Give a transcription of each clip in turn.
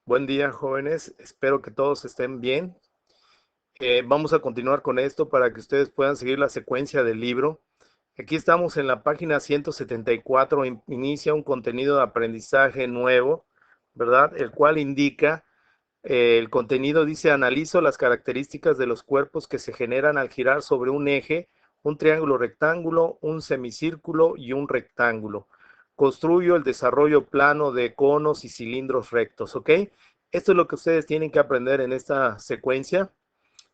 Buen día, jóvenes. Espero que todos estén bien. Vamos a continuar con esto para que ustedes puedan seguir la secuencia del libro. Aquí estamos en la página 174. Inicia un contenido de aprendizaje nuevo, ¿verdad? El cual indica, el contenido dice, analizo las características de los cuerpos que se generan al girar sobre un eje, un triángulo rectángulo, un semicírculo y un rectángulo. Construyo el desarrollo plano de conos y cilindros rectos, ¿ok? Esto es lo que ustedes tienen que aprender en esta secuencia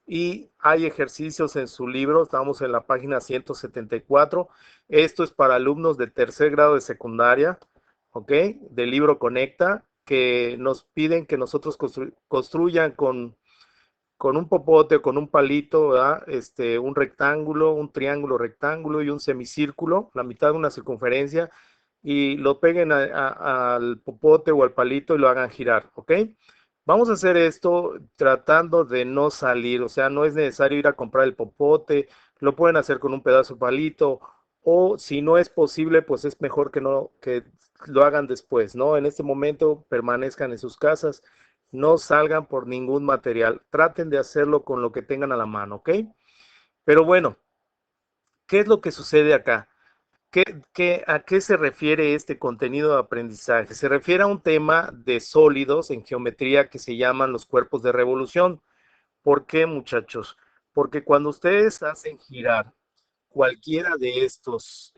y hay ejercicios en su libro, estamos en la página 174. Esto es para alumnos de tercer grado de secundaria, ¿ok? Del libro Conecta, que nos piden que nosotros construyan con un popote o con un palito, ¿verdad? Un rectángulo, un triángulo rectángulo y un semicírculo, la mitad de una circunferencia, y lo peguen al popote o al palito y lo hagan girar, ¿ok? Vamos a hacer esto tratando de no salir, o sea, no es necesario ir a comprar el popote, lo pueden hacer con un pedazo de palito, o si no es posible, pues es mejor que no, que lo hagan después, ¿no? En este momento permanezcan en sus casas, no salgan por ningún material, traten de hacerlo con lo que tengan a la mano, ¿ok? Pero bueno, ¿qué es lo que sucede acá? ¿A qué se refiere este contenido de aprendizaje? Se refiere a un tema de sólidos en geometría que se llaman los cuerpos de revolución. ¿Por qué, muchachos? Porque cuando ustedes hacen girar cualquiera de estos,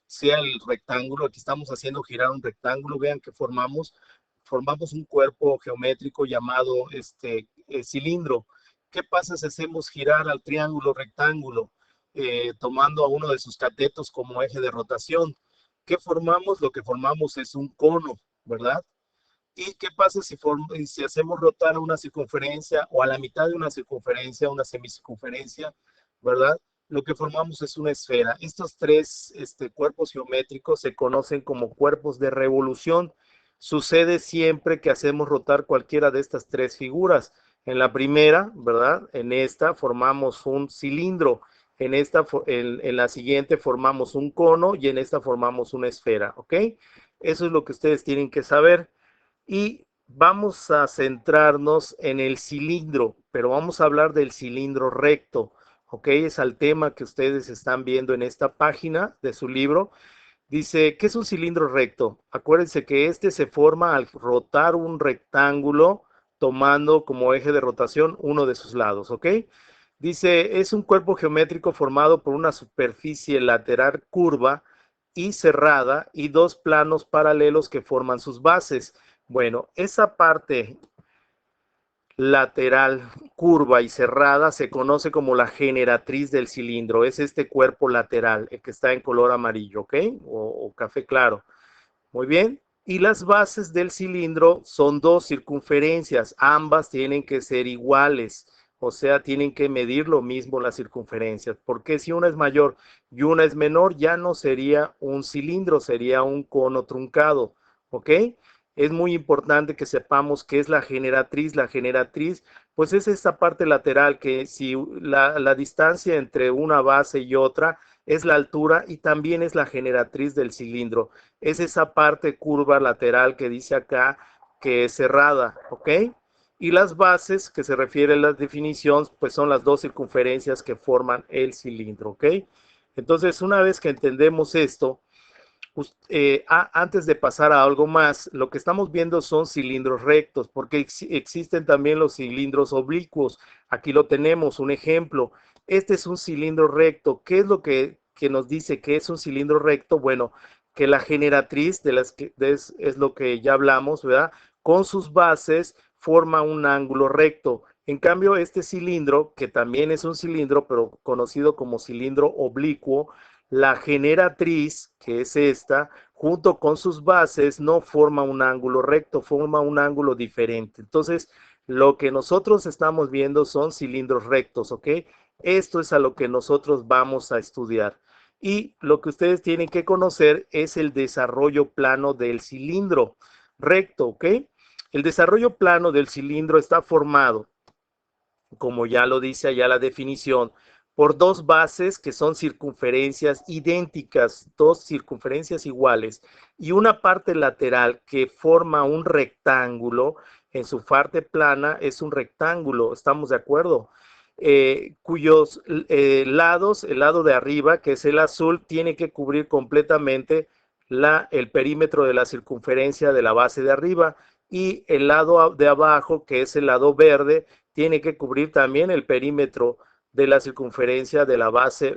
sea el rectángulo, aquí estamos haciendo girar un rectángulo, vean que formamos un cuerpo geométrico llamado cilindro. ¿Qué pasa si hacemos girar al triángulo rectángulo, tomando a uno de sus catetos como eje de rotación? ¿Qué formamos? Lo que formamos es un cono, ¿verdad? ¿Y qué pasa si hacemos rotar a una circunferencia o a la mitad de una circunferencia, una semicircunferencia, ¿verdad? Lo que formamos es una esfera. Estos tres cuerpos geométricos se conocen como cuerpos de revolución. Sucede siempre que hacemos rotar cualquiera de estas tres figuras. En la primera, ¿verdad? En esta formamos un cilindro. En la siguiente formamos un cono y en esta formamos una esfera, ¿ok? Eso es lo que ustedes tienen que saber y vamos a centrarnos en el cilindro, pero vamos a hablar del cilindro recto, ¿ok? Es el tema que ustedes están viendo en esta página de su libro. Dice, ¿qué es un cilindro recto? Acuérdense que este se forma al rotar un rectángulo tomando como eje de rotación uno de sus lados, ¿ok? Dice, es un cuerpo geométrico formado por una superficie lateral curva y cerrada y dos planos paralelos que forman sus bases. Bueno, esa parte lateral curva y cerrada se conoce como la generatriz del cilindro. Es este cuerpo lateral, el que está en color amarillo, ¿ok? O café claro. Muy bien. Y las bases del cilindro son dos circunferencias. Ambas tienen que ser iguales. O sea, tienen que medir lo mismo las circunferencias. Porque si una es mayor y una es menor, ya no sería un cilindro, sería un cono truncado. ¿Ok? Es muy importante que sepamos qué es la generatriz. La generatriz, pues es esta parte lateral que si la distancia entre una base y otra es la altura y también es la generatriz del cilindro. Es esa parte curva lateral que dice acá que es cerrada, ¿ok? Y las bases, que se refiere a la definición, pues son las dos circunferencias que forman el cilindro, ¿ok? Entonces, una vez que entendemos esto, antes de pasar a algo más, lo que estamos viendo son cilindros rectos, porque existen también los cilindros oblicuos. Aquí lo tenemos, un ejemplo. Este es un cilindro recto. ¿Qué es lo que nos dice que es un cilindro recto? Bueno, que la generatriz es lo que ya hablamos, ¿verdad? Con sus bases forma un ángulo recto. En cambio, este cilindro, que también es un cilindro, pero conocido como cilindro oblicuo, la generatriz, que es esta, junto con sus bases, no forma un ángulo recto, forma un ángulo diferente. Entonces, lo que nosotros estamos viendo son cilindros rectos, ¿ok? Esto es a lo que nosotros vamos a estudiar. Y lo que ustedes tienen que conocer es el desarrollo plano del cilindro recto, ¿ok? El desarrollo plano del cilindro está formado, como ya lo dice allá la definición, por dos bases que son circunferencias idénticas, dos circunferencias iguales, y una parte lateral que forma un rectángulo, en su parte plana es un rectángulo, ¿estamos de acuerdo? Cuyos lados, el lado de arriba, que es el azul, tiene que cubrir completamente el perímetro de la circunferencia de la base de arriba, y el lado de abajo, que es el lado verde, tiene que cubrir también el perímetro de la circunferencia de la base,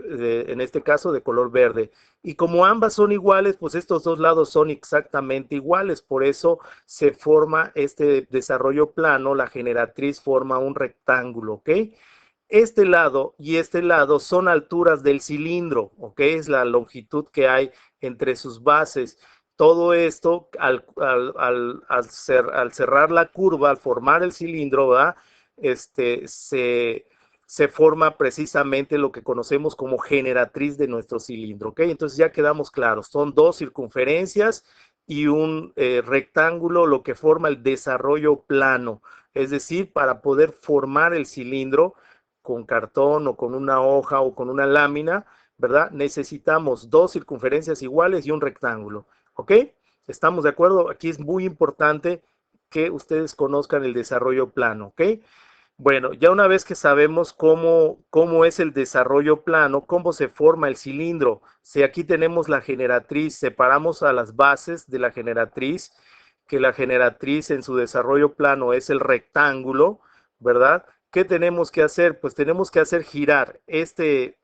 en este caso de color verde. Y como ambas son iguales, pues estos dos lados son exactamente iguales, por eso se forma este desarrollo plano, la generatriz forma un rectángulo, ¿ok? Este lado y este lado son alturas del cilindro, ¿ok? Es la longitud que hay entre sus bases. Todo esto, al cerrar la curva, al formar el cilindro, ¿verdad? Se forma precisamente lo que conocemos como generatriz de nuestro cilindro, ¿ok? Entonces ya quedamos claros, son dos circunferencias y un rectángulo, lo que forma el desarrollo plano. Es decir, para poder formar el cilindro con cartón o con una hoja o con una lámina, ¿verdad? Necesitamos dos circunferencias iguales y un rectángulo, ¿ok? ¿Estamos de acuerdo? Aquí es muy importante que ustedes conozcan el desarrollo plano, ¿ok? Bueno, ya una vez que sabemos cómo es el desarrollo plano, cómo se forma el cilindro, si aquí tenemos la generatriz, separamos a las bases de la generatriz, que la generatriz en su desarrollo plano es el rectángulo, ¿verdad? ¿Qué tenemos que hacer? Pues tenemos que hacer girar este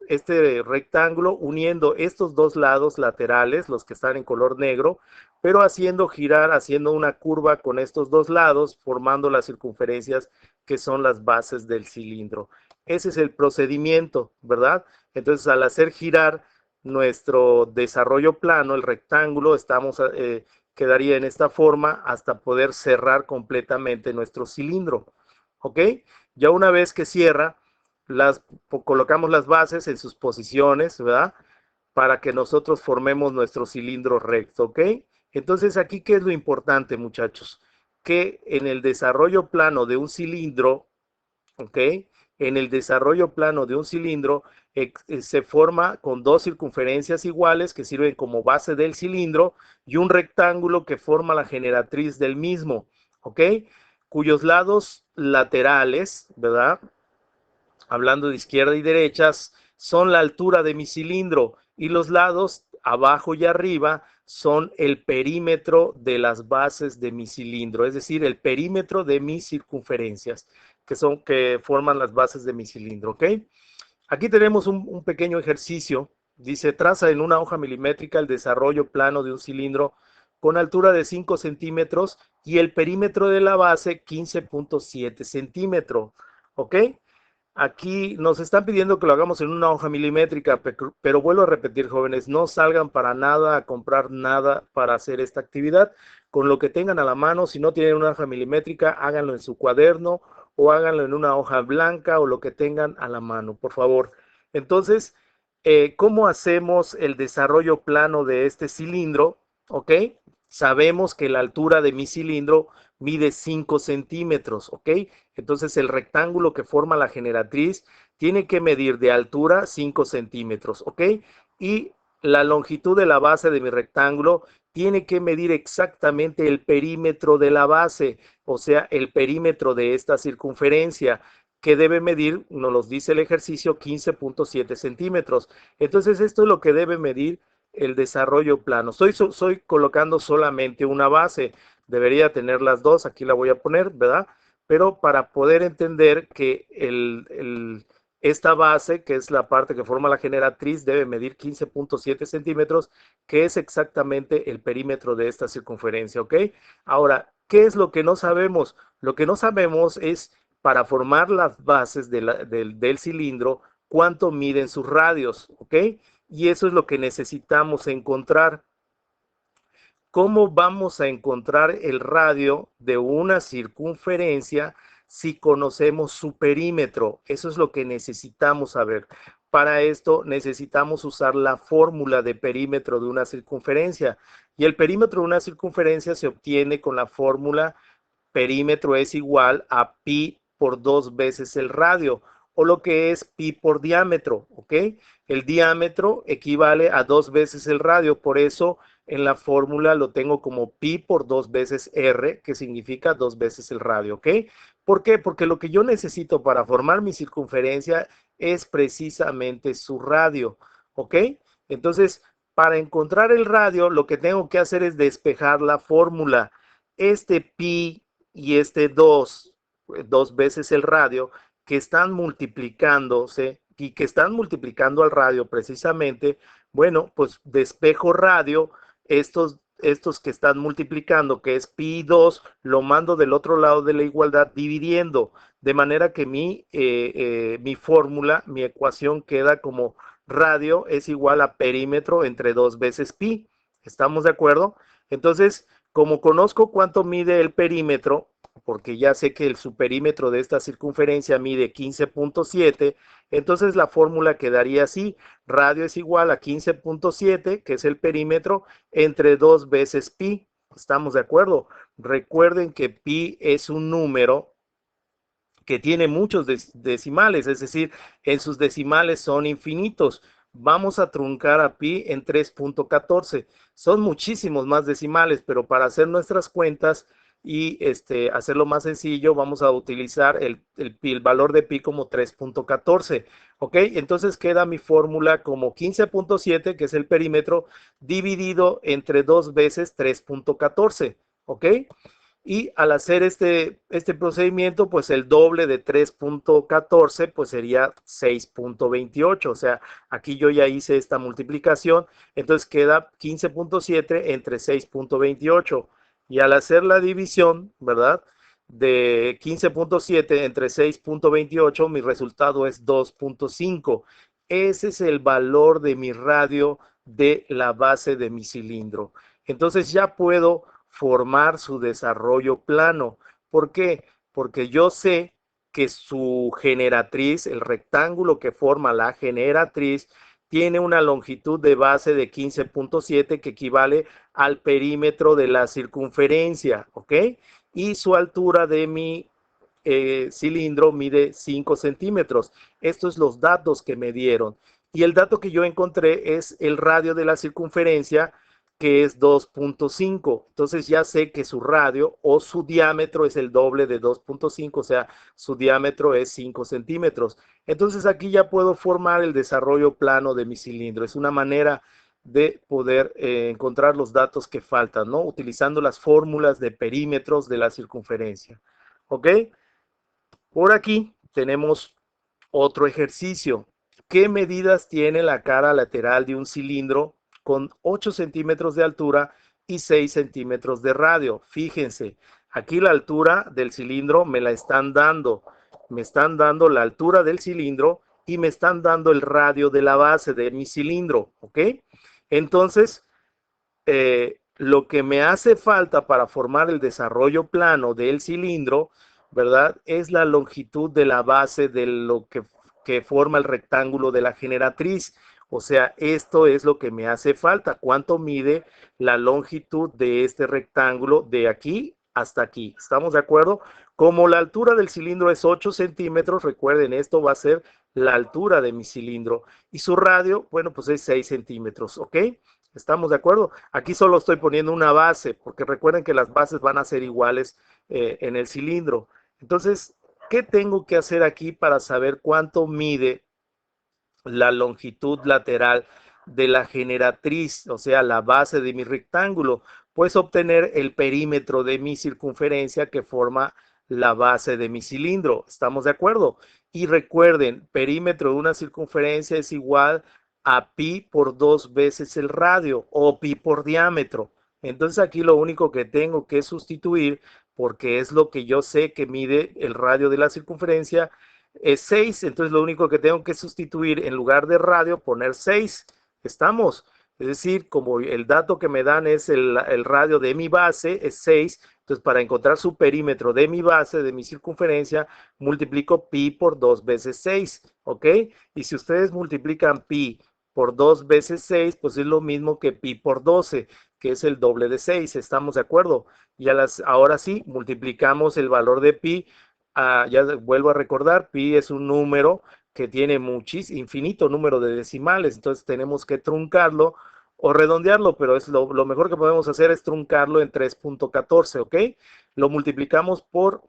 rectángulo uniendo estos dos lados laterales, los que están en color negro, pero haciendo girar, haciendo una curva con estos dos lados, formando las circunferencias que son las bases del cilindro. Ese es el procedimiento, ¿verdad? Entonces, al hacer girar nuestro desarrollo plano, el rectángulo, quedaría en esta forma hasta poder cerrar completamente nuestro cilindro, ¿ok? Ya una vez que cierra, colocamos las bases en sus posiciones, ¿verdad? Para que nosotros formemos nuestro cilindro recto, ¿ok? Entonces, aquí, ¿qué es lo importante, muchachos? Que en el desarrollo plano de un cilindro, ¿ok? En el desarrollo plano de un cilindro se forma con dos circunferencias iguales que sirven como base del cilindro y un rectángulo que forma la generatriz del mismo, ¿ok? Cuyos lados laterales, ¿verdad? Hablando de izquierda y derechas, son la altura de mi cilindro y los lados abajo y arriba son el perímetro de las bases de mi cilindro, es decir, el perímetro de mis circunferencias, que forman las bases de mi cilindro, ¿ok? Aquí tenemos un pequeño ejercicio. Dice, traza en una hoja milimétrica el desarrollo plano de un cilindro con altura de 5 centímetros y el perímetro de la base 15.7 centímetros, ¿ok? Aquí nos están pidiendo que lo hagamos en una hoja milimétrica, pero vuelvo a repetir, jóvenes, no salgan para nada a comprar nada para hacer esta actividad. Con lo que tengan a la mano, si no tienen una hoja milimétrica, háganlo en su cuaderno o háganlo en una hoja blanca o lo que tengan a la mano, por favor. Entonces, ¿cómo hacemos el desarrollo plano de este cilindro? ¿Ok? Sabemos que la altura de mi cilindro mide 5 centímetros, ¿ok? Entonces el rectángulo que forma la generatriz tiene que medir de altura 5 centímetros, ¿ok? Y la longitud de la base de mi rectángulo tiene que medir exactamente el perímetro de la base, o sea, el perímetro de esta circunferencia, que debe medir, nos lo dice el ejercicio, 15.7 centímetros. Entonces esto es lo que debe medir el desarrollo plano. Estoy colocando solamente una base, debería tener las dos, aquí la voy a poner, ¿verdad? Pero para poder entender que esta base, que es la parte que forma la generatriz, debe medir 15.7 centímetros, que es exactamente el perímetro de esta circunferencia, ¿ok? Ahora, ¿qué es lo que no sabemos? Lo que no sabemos es, para formar las bases del cilindro, cuánto miden sus radios, ¿ok? Y eso es lo que necesitamos encontrar. ¿Cómo vamos a encontrar el radio de una circunferencia si conocemos su perímetro? Eso es lo que necesitamos saber. Para esto necesitamos usar la fórmula de perímetro de una circunferencia. Y el perímetro de una circunferencia se obtiene con la fórmula perímetro es igual a pi por 2 veces el radio. o lo que es pi por diámetro, ¿ok? El diámetro equivale a 2 veces el radio, por eso en la fórmula lo tengo como pi por 2 veces r, que significa 2 veces el radio, ¿ok? ¿Por qué? Porque lo que yo necesito para formar mi circunferencia es precisamente su radio, ¿ok? Entonces, para encontrar el radio, lo que tengo que hacer es despejar la fórmula. Este pi y este 2 veces el radio, que están multiplicándose y que están multiplicando al radio precisamente, bueno, pues despejo radio, estos que están multiplicando, que es pi 2, lo mando del otro lado de la igualdad dividiendo, de manera que mi fórmula, mi ecuación queda como radio es igual a perímetro entre 2 veces pi. ¿Estamos de acuerdo? Entonces, como conozco cuánto mide el perímetro, porque ya sé que su perímetro de esta circunferencia mide 15.7, entonces la fórmula quedaría así: radio es igual a 15.7, que es el perímetro, entre 2 veces pi. ¿Estamos de acuerdo? Recuerden que pi es un número que tiene muchos decimales, es decir, en sus decimales son infinitos. Vamos a truncar a pi en 3.14. Son muchísimos más decimales, pero para hacer nuestras cuentas y hacerlo más sencillo, vamos a utilizar el valor de pi como 3.14. ¿Ok? Entonces queda mi fórmula como 15.7, que es el perímetro, dividido entre 2 veces 3.14. ¿Ok? Y al hacer este procedimiento, pues el doble de 3.14 pues sería 6.28. O sea, aquí yo ya hice esta multiplicación, entonces queda 15.7 entre 6.28. Y al hacer la división, ¿verdad? De 15.7 entre 6.28, mi resultado es 2.5. Ese es el valor de mi radio de la base de mi cilindro. Entonces ya puedo formar su desarrollo plano. ¿Por qué? Porque yo sé que su generatriz, el rectángulo que forma la generatriz, tiene una longitud de base de 15.7 que equivale al perímetro de la circunferencia, ¿ok? Y su altura de mi cilindro mide 5 centímetros. Estos son los datos que me dieron. Y el dato que yo encontré es el radio de la circunferencia, que es 2.5. Entonces ya sé que su radio o su diámetro es el doble de 2.5, o sea, su diámetro es 5 centímetros. Entonces aquí ya puedo formar el desarrollo plano de mi cilindro. Es una manera de poder encontrar los datos que faltan, ¿no? Utilizando las fórmulas de perímetros de la circunferencia. ¿Ok? Por aquí tenemos otro ejercicio. ¿Qué medidas tiene la cara lateral de un cilindro con 8 centímetros de altura y 6 centímetros de radio? Fíjense, aquí la altura del cilindro me la están dando. Me están dando la altura del cilindro y me están dando el radio de la base de mi cilindro, ¿ok? Entonces, lo que me hace falta para formar el desarrollo plano del cilindro, ¿verdad? Es la longitud de la base de lo que forma el rectángulo de la generatriz. O sea, esto es lo que me hace falta. ¿Cuánto mide la longitud de este rectángulo de aquí hasta aquí? ¿Estamos de acuerdo? Como la altura del cilindro es 8 centímetros, recuerden, esto va a ser la altura de mi cilindro. Y su radio, bueno, pues es 6 centímetros, ¿ok? ¿Estamos de acuerdo? Aquí solo estoy poniendo una base, porque recuerden que las bases van a ser iguales en el cilindro. Entonces, ¿qué tengo que hacer aquí para saber cuánto mide la longitud lateral de la generatriz, o sea, la base de mi rectángulo? Pues obtener el perímetro de mi circunferencia que forma la base de mi cilindro. ¿Estamos de acuerdo? Y recuerden, perímetro de una circunferencia es igual a pi por 2 veces el radio o pi por diámetro. Entonces aquí lo único que tengo que sustituir, porque es lo que yo sé que mide el radio de la circunferencia, es 6. Entonces lo único que tengo que sustituir, en lugar de radio, poner 6. ¿Estamos? Es decir, como el dato que me dan es el radio de mi base, es 6. Entonces, para encontrar su perímetro de mi base, de mi circunferencia, multiplico pi por 2 veces 6, ¿ok? Y si ustedes multiplican pi por 2 veces 6, pues es lo mismo que pi por 12, que es el doble de 6. ¿Estamos de acuerdo? Y ahora sí, multiplicamos el valor de pi ya vuelvo a recordar, pi es un número que tiene infinito número de decimales, entonces tenemos que truncarlo o redondearlo, pero es lo mejor que podemos hacer es truncarlo en 3.14, ¿ok? Lo multiplicamos por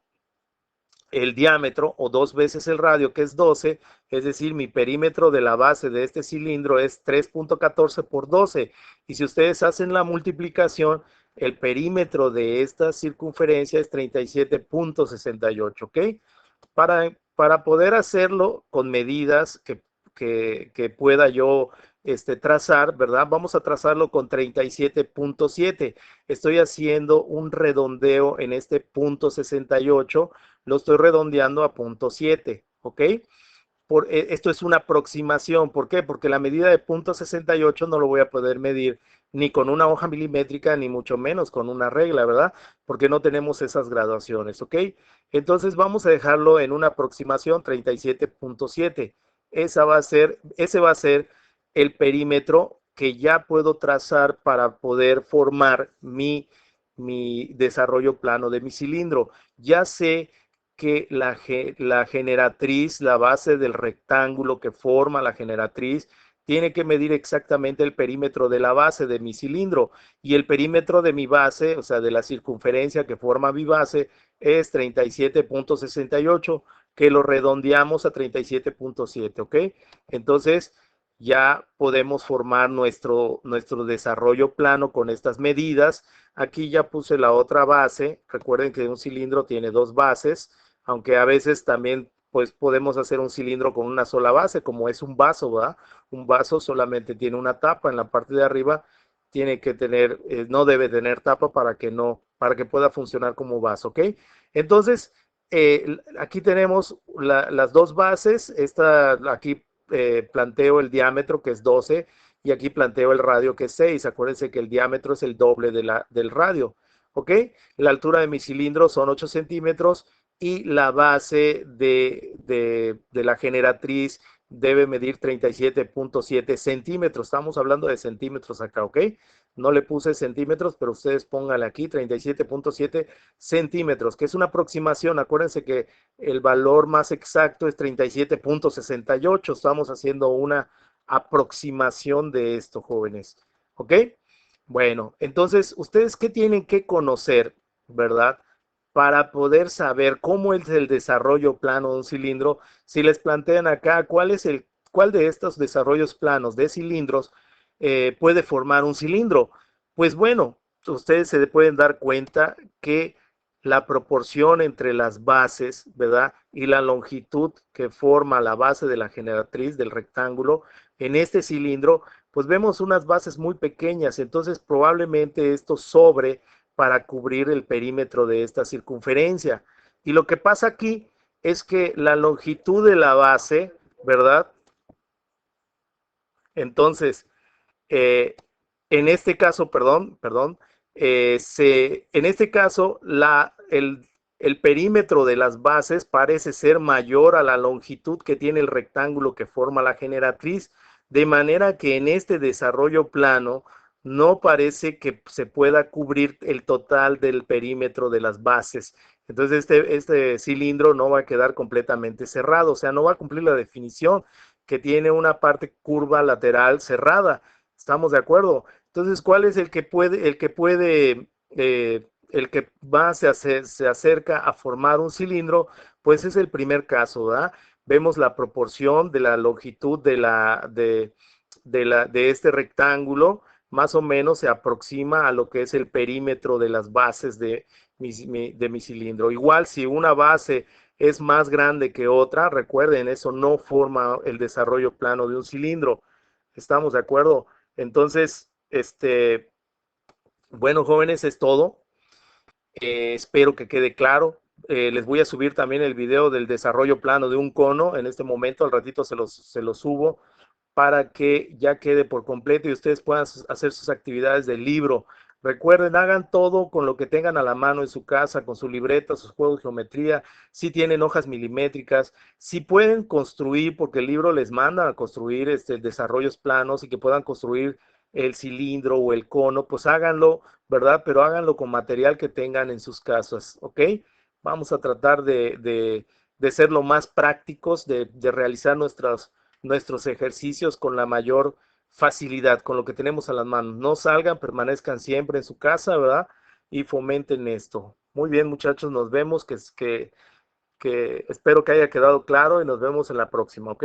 el diámetro o 2 veces el radio, que es 12, es decir, mi perímetro de la base de este cilindro es 3.14 por 12. Y si ustedes hacen la multiplicación, el perímetro de esta circunferencia es 37.68, ¿ok? Para poder hacerlo con medidas que pueda yo trazar, ¿verdad? Vamos a trazarlo con 37.7. Estoy haciendo un redondeo en este punto 68, lo estoy redondeando a punto 7, ¿ok? Esto es una aproximación. ¿Por qué? Porque la medida de punto 68 no lo voy a poder medir ni con una hoja milimétrica, ni mucho menos con una regla, ¿verdad? Porque no tenemos esas graduaciones, ¿ok? Entonces vamos a dejarlo en una aproximación 37.7. Ese va a ser el perímetro que ya puedo trazar para poder formar mi desarrollo plano de mi cilindro. Ya sé que la generatriz, la base del rectángulo que forma la generatriz, tiene que medir exactamente el perímetro de la base de mi cilindro, y el perímetro de mi base, o sea, de la circunferencia que forma mi base, es 37.68, que lo redondeamos a 37.7, ¿ok? Entonces ya podemos formar nuestro desarrollo plano con estas medidas. Aquí ya puse la otra base. Recuerden que un cilindro tiene dos bases, aunque a veces también pues podemos hacer un cilindro con una sola base, como es un vaso, ¿verdad? Un vaso solamente tiene una tapa en la parte de arriba, tiene que tener, no debe tener tapa para que pueda funcionar como vaso, ¿ok? Entonces, aquí tenemos las dos bases. Aquí planteo el diámetro, que es 12, y aquí planteo el radio, que es 6. Acuérdense que el diámetro es el doble del radio, ¿ok? La altura de mi cilindro son 8 centímetros, y la base de la generatriz debe medir 37.7 centímetros. Estamos hablando de centímetros acá, ¿ok? No le puse centímetros, pero ustedes pónganle aquí 37.7 centímetros, que es una aproximación. Acuérdense que el valor más exacto es 37.68. Estamos haciendo una aproximación de esto, jóvenes, ¿ok? Bueno, entonces, ¿ustedes qué tienen que conocer, verdad? Para poder saber cómo es el desarrollo plano de un cilindro. Si les plantean acá cuál de estos desarrollos planos de cilindros puede formar un cilindro, pues bueno, ustedes se pueden dar cuenta que la proporción entre las bases, ¿verdad? Y la longitud que forma la base de la generatriz del rectángulo en este cilindro, pues vemos unas bases muy pequeñas. Entonces probablemente esto sobre para cubrir el perímetro de esta circunferencia. Y lo que pasa aquí es que la longitud de la base, ¿verdad? Entonces, eh, en este caso, en este caso, el perímetro de las bases parece ser mayor a la longitud que tiene el rectángulo que forma la generatriz, de manera que en este desarrollo plano no parece que se pueda cubrir el total del perímetro de las bases. Entonces este cilindro no va a quedar completamente cerrado, o sea, no va a cumplir la definición que tiene una parte curva lateral cerrada. ¿Estamos de acuerdo? Entonces, ¿cuál es el que más se acerca a formar un cilindro? Pues es el primer caso, ¿verdad? Vemos la proporción de la longitud de este rectángulo, más o menos se aproxima a lo que es el perímetro de las bases de mi cilindro. Igual, si una base es más grande que otra, recuerden, eso no forma el desarrollo plano de un cilindro. ¿Estamos de acuerdo? Entonces, bueno, jóvenes, es todo. Espero que quede claro. Les voy a subir también el video del desarrollo plano de un cono. En este momento, al ratito se los subo para que ya quede por completo y ustedes puedan hacer sus actividades del libro. Recuerden, hagan todo con lo que tengan a la mano en su casa, con su libreta, sus juegos de geometría, si tienen hojas milimétricas, si pueden construir, porque el libro les manda a construir desarrollos planos y que puedan construir el cilindro o el cono, pues háganlo, ¿verdad? Pero háganlo con material que tengan en sus casas, ¿ok? Vamos a tratar de ser lo más prácticos, de realizar nuestros ejercicios con la mayor facilidad, con lo que tenemos a las manos. No salgan, permanezcan siempre en su casa, ¿verdad? Y fomenten esto. Muy bien, muchachos, nos vemos, que espero que haya quedado claro y nos vemos en la próxima, ¿ok?